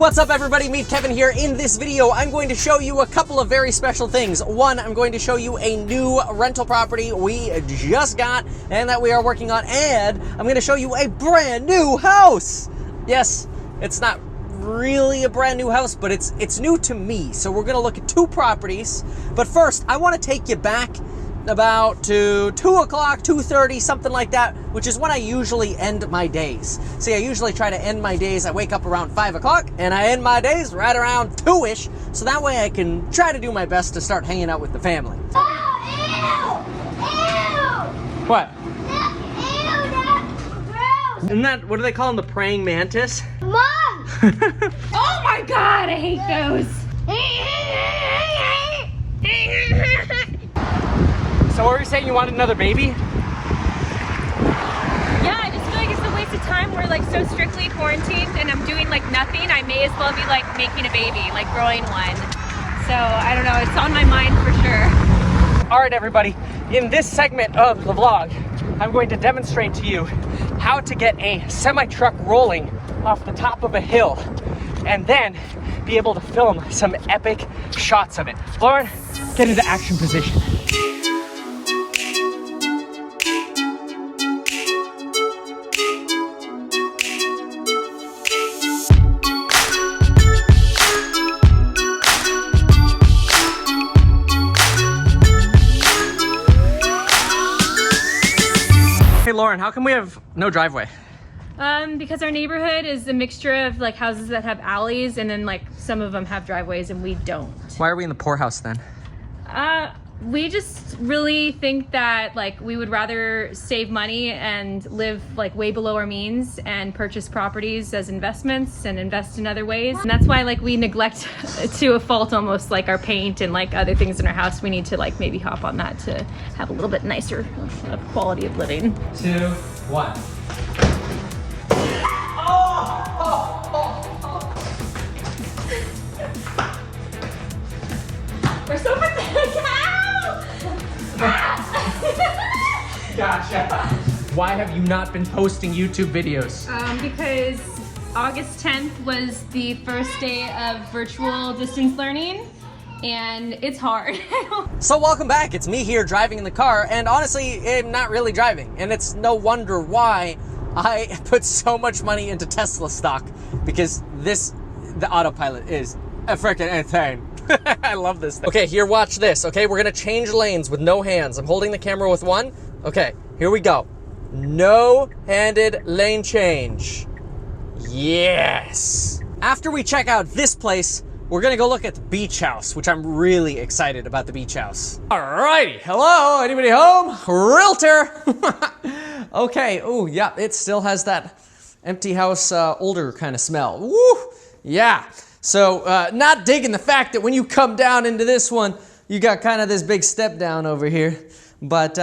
What's up everybody, Meet Kevin here. In this video, I'm going to show you a couple of very special things. One, I'm going to show you a new rental property we just got and that we are working on, and I'm going to show you a brand new house. Yes, it's not really a brand new house, but it's new to me. So we're going to look at two properties. But first, I want to take you back about to 2 o'clock, 2:30, something like that, which is when I usually end my days. See, I usually try to end my days, I wake up around 5 o'clock, and I end my days right around 2-ish, so that way I can try to do my best to start hanging out with the family. Oh, ew! Ew! What? Ew, that's gross! Isn't that, what do they call them, the praying mantis? Mom! Oh my god, I hate those. So what were you saying, you wanted another baby? Yeah, I just feel like it's a waste of time. We're like so strictly quarantined and I'm doing like nothing. I may as well be like making a baby, like growing one. So I don't know, it's on my mind for sure. All right, everybody, in this segment of the vlog, I'm going to demonstrate to you how to get a semi-truck rolling off the top of a hill and then be able to film some epic shots of it. Lauren, get into action position. Hey Lauren, how come we have no driveway? Because our neighborhood is a mixture of like houses that have alleys and then like some of them have driveways and we don't. Why are we in the poorhouse then? We just really think that like we would rather save money and live like way below our means and purchase properties as investments and invest in other ways. And that's why like we neglect to a fault almost like our paint and like other things in our house. We need to like maybe hop on that to have a little bit nicer quality of living. 2, 1. We're so pathetic. Gotcha. Why have you not been posting YouTube videos? Because August 10th was the first day of virtual distance learning and it's hard. So welcome back, it's me here driving in the car, and honestly, I'm not really driving, and it's no wonder why I put so much money into Tesla stock, because the autopilot is a freaking insane. I love this thing. Okay, here, watch this, okay? We're gonna change lanes with no hands. I'm holding the camera with one. Okay, here we go. No-handed lane change. Yes. After we check out this place, we're gonna go look at the beach house, which I'm really excited about the beach house. Alrighty, hello, anybody home? Realtor. Okay, oh yeah, it still has that empty house, older kind of smell. Woo, yeah. So, not digging the fact that when you come down into this one, you got kind of this big step down over here. But,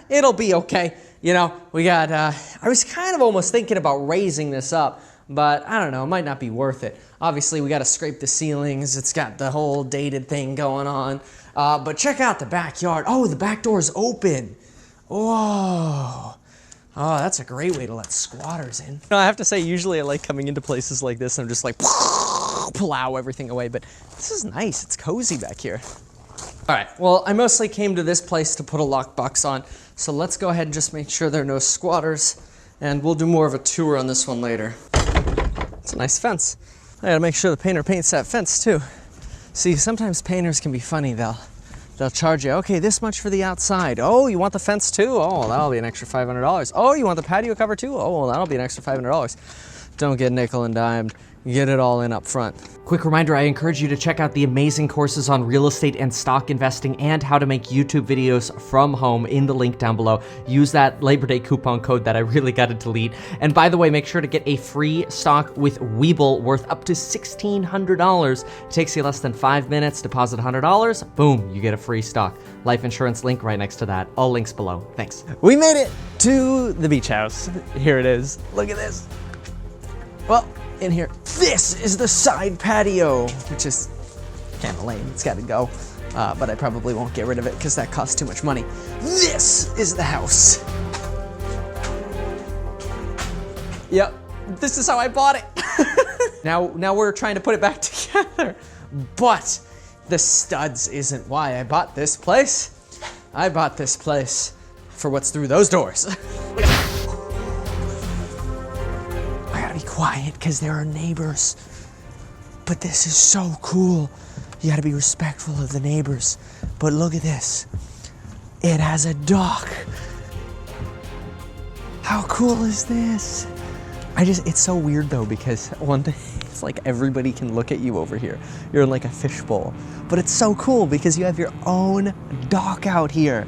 it'll be okay. You know, we got, I was kind of almost thinking about raising this up, but I don't know, it might not be worth it. Obviously, we got to scrape the ceilings. It's got the whole dated thing going on. But check out the backyard. Oh, the back door's open. Whoa. Oh, that's a great way to let squatters in. No, I have to say, usually I like coming into places like this and I'm just like, plow everything away, but this is nice. It's cozy back here. All right, well, I mostly came to this place to put a lockbox on, so let's go ahead and just make sure there are no squatters, and we'll do more of a tour on this one later. It's a nice fence. I gotta make sure the painter paints that fence too. See, sometimes painters can be funny. They'll charge you, okay, this much for the outside. Oh, you want the fence too? Oh, that'll be an extra $500. Oh, you want the patio cover too? Oh, well, that'll be an extra $500. Don't get nickel and dimed. Get it all in up front. Quick reminder, I encourage you to check out the amazing courses on real estate and stock investing and how to make YouTube videos from home in the link down below. Use that Labor Day coupon code that I really got to delete. And by the way, make sure to get a free stock with Webull worth up to $1,600. It takes you less than 5 minutes, deposit $100, boom, you get a free stock. Life insurance link right next to that. All links below. Thanks. We made it to the beach house. Here it is. Look at this. Well, in here, this is the side patio, which is kind of lame. It's got to go, but I probably won't get rid of it because that costs too much money. This is the house. Yep, this is how I bought it. Now we're trying to put it back together. But the studs isn't why I bought this place. I bought this place for what's through those doors. I gotta be quiet because there are neighbors. But this is so cool. You gotta be respectful of the neighbors. But look at this. It has a dock. How cool is this? It's so weird though, because one thing, it's like everybody can look at you over here. You're in like a fishbowl. But it's so cool because you have your own dock out here,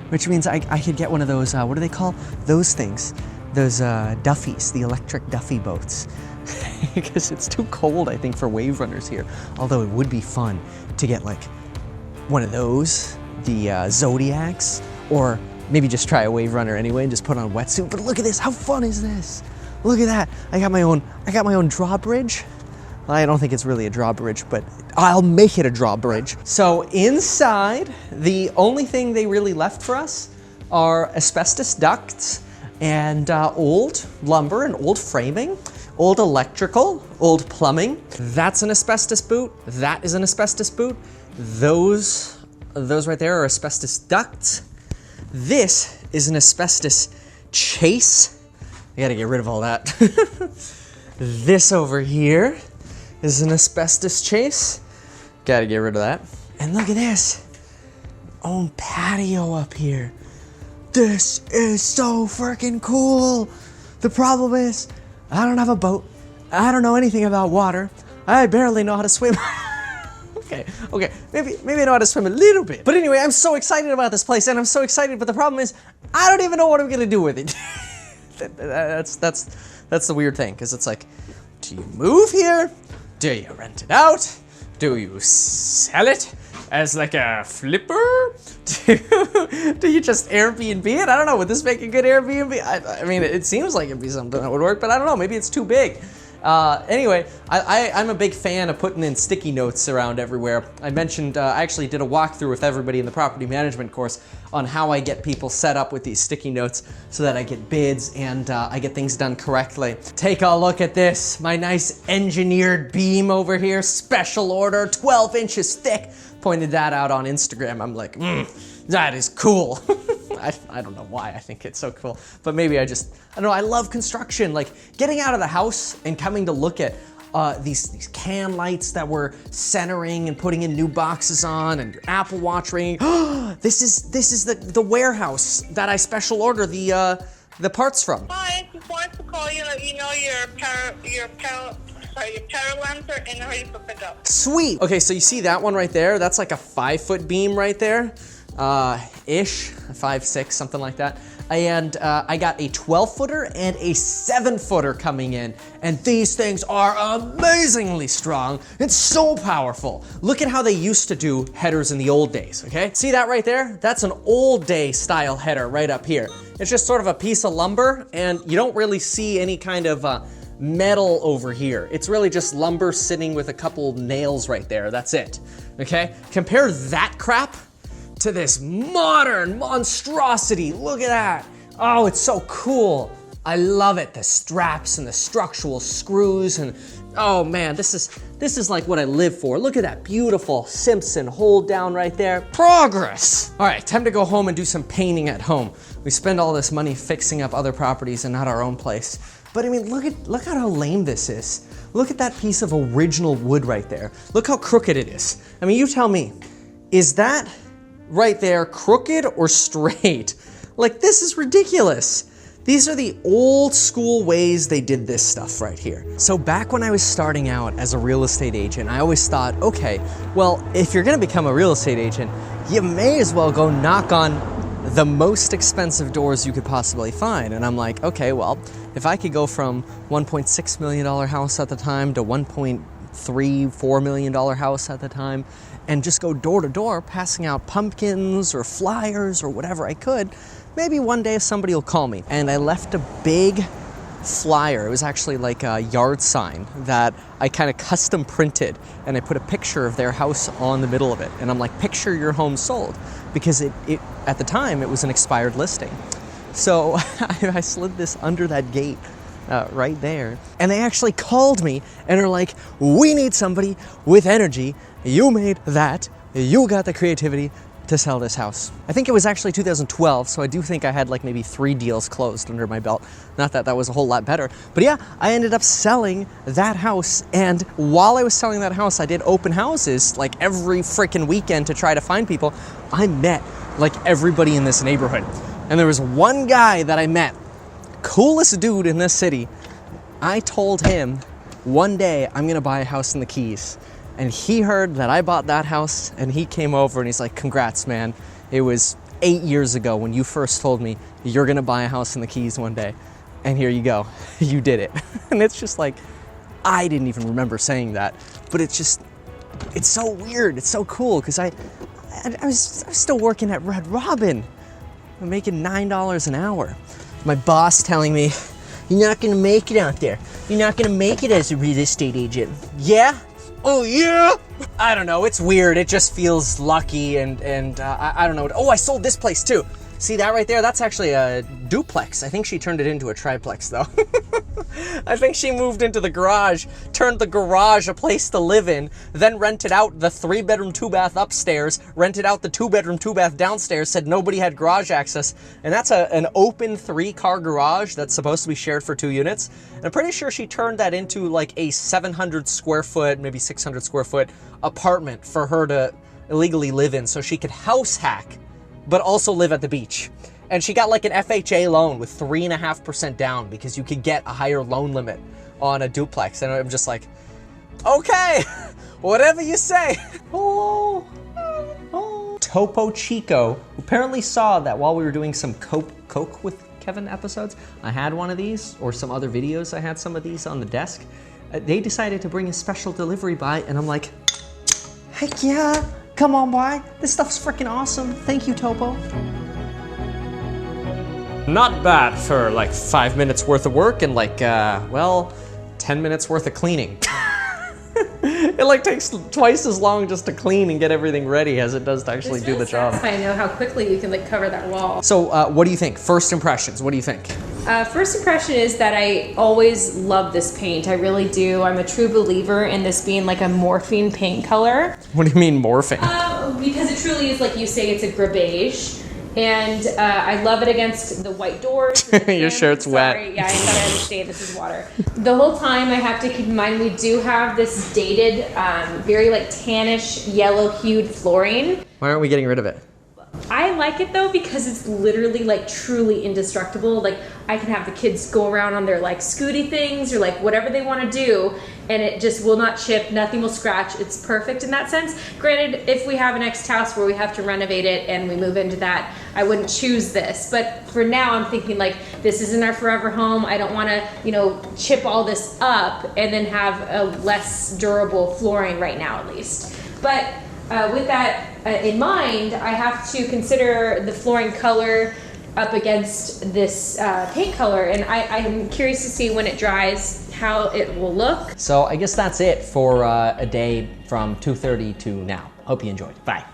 which means I could get one of those, what do they call those things? Those Duffies, the electric Duffy boats. Because it's too cold, I think, for wave runners here. Although it would be fun to get like one of those, the Zodiacs, or maybe just try a wave runner anyway and just put on a wetsuit. But look at this, how fun is this? Look at that, I got my own drawbridge. I don't think it's really a drawbridge, but I'll make it a drawbridge. So inside, the only thing they really left for us are asbestos ducts and old lumber and old framing, old electrical, old plumbing. That's an asbestos boot. That is an asbestos boot. Those right there are asbestos ducts. This is an asbestos chase. I gotta get rid of all that. This over here is an asbestos chase. Gotta get rid of that. And look at this. Own patio up here. This is so freaking cool. The problem is, I don't have a boat. I don't know anything about water. I barely know how to swim. Okay, maybe I know how to swim a little bit. But anyway, I'm so excited about this place, and I'm so excited, but the problem is, I don't even know what I'm gonna do with it. That's the weird thing, because it's like, do you move here? Do you rent it out? Do you sell it as like a flipper? Do you just Airbnb it? I don't know, would this make a good Airbnb? I mean, it seems like it'd be something that would work, but I don't know, maybe it's too big. Anyway, I'm a big fan of putting in sticky notes around everywhere. I mentioned, I actually did a walkthrough with everybody in the property management course on how I get people set up with these sticky notes so that I get bids and I get things done correctly. Take a look at this, my nice engineered beam over here, special order, 12 inches thick. Pointed that out on Instagram. I'm like, that is cool. I don't know why I think it's so cool, but maybe I don't know, I love construction. Like getting out of the house and coming to look at these can lights that we're centering and putting in new boxes on, and your Apple Watch ringing. This is the warehouse that I special order the parts from. Hi, just wanted to call you and let you know your power lamps are in ready for pickup. Sweet. Okay, so you see that one right there? That's like a 5-foot beam right there. Ish, 5'6", something like that. And I got a 12-footer and a 7-footer coming in, and these things are amazingly strong and so powerful. Look at how they used to do headers in the old days, okay? See that right there? That's an old day style header right up here. It's just sort of a piece of lumber, and you don't really see any kind of metal over here. It's really just lumber sitting with a couple nails right there. That's it, okay? Compare that crap to this modern monstrosity. Look at that. Oh, it's so cool. I love it. The straps and the structural screws, and oh man, this is like what I live for. Look at that beautiful Simpson hold down right there. Progress. All right, time to go home and do some painting at home. We spend all this money fixing up other properties and not our own place. But I mean, look at how lame this is. Look at that piece of original wood right there. Look how crooked it is. I mean, you tell me, is that right there crooked or straight? Like, this is ridiculous. These are the old school ways they did this stuff right here. So back when I was starting out as a real estate agent, I always thought, okay, well, if you're gonna become a real estate agent, you may as well go knock on the most expensive doors you could possibly find. And I'm like, okay, well, if I could go from $1.6 million house at the time to $1.34 million house at the time, and just go door to door passing out pumpkins or flyers or whatever I could, maybe one day somebody will call me. And I left a big flyer. It was actually like a yard sign that I kind of custom printed, and I put a picture of their house on the middle of it. And I'm like, picture your home sold, because it at the time it was an expired listing. So I slid this under that gate right there. And they actually called me and are like, we need somebody with energy. You made that. You got the creativity to sell this house. I think it was actually 2012, so I do think I had like maybe 3 deals closed under my belt. Not that that was a whole lot better, but yeah, I ended up selling that house, and while I was selling that house, I did open houses like every freaking weekend to try to find people. I met like everybody in this neighborhood, and there was one guy that I met, coolest dude in this city. I told him one day I'm gonna buy a house in the Keys. And he heard that I bought that house, and he came over and he's like, congrats, man. It was 8 years ago when you first told me you're gonna buy a house in the Keys one day. And here you go, you did it. And it's just like, I didn't even remember saying that, but it's so weird, it's so cool, because I was still working at Red Robin. I'm making $9 an hour. My boss telling me, you're not gonna make it out there. You're not gonna make it as a real estate agent. Yeah? Oh yeah? I don't know, it's weird. It just feels lucky and I don't know. Oh, I sold this place too. See that right there? That's actually a duplex. I think she turned it into a triplex though. I think she moved into the garage, turned the garage a place to live in, then rented out the 3-bedroom, 2-bath upstairs, rented out the 2-bedroom, 2-bath downstairs, said nobody had garage access. And that's an open 3-car garage that's supposed to be shared for 2 units. And I'm pretty sure she turned that into like a 700 square foot, maybe 600 square foot apartment for her to illegally live in so she could house hack, but also live at the beach. And she got like an FHA loan with 3.5% down because you could get a higher loan limit on a duplex. And I'm just like, okay, whatever you say. Oh. Topo Chico, who apparently saw that while we were doing some Coke with Kevin episodes, I had one of these, or some other videos, I had some of these on the desk. They decided to bring a special delivery by, and I'm like, heck yeah, come on by. This stuff's freaking awesome. Thank you, Topo. Not bad for like 5 minutes worth of work and like, 10 minutes worth of cleaning. It like takes twice as long just to clean and get everything ready as it does to actually do the job. I know how quickly you can like cover that wall. So what do you think? First impressions, what do you think? First impression is that I always love this paint. I really do. I'm a true believer in this being like a morphine paint color. What do you mean morphing? Because it truly is, like you say, it's a gray beige. And I love it against the white doors. Your shirt's wet. Sorry, yeah, I gotta understand this is water. The whole time I have to keep in mind we do have this dated, very like tannish, yellow-hued flooring. Why aren't we getting rid of it? I like it though because it's literally like truly indestructible. Like I can have the kids go around on their like scooty things or like whatever they want to do, and it just will not chip, nothing will scratch. It's perfect in that sense. Granted, if we have a next house where we have to renovate it and we move into that, I wouldn't choose this. But for now, I'm thinking like this isn't our forever home. I don't want to, chip all this up and then have a less durable flooring right now at least. But with that in mind, I have to consider the flooring color up against this paint color, and I'm curious to see when it dries how it will look. So I guess that's it for a day from 2:30 to now. Hope you enjoyed. Bye.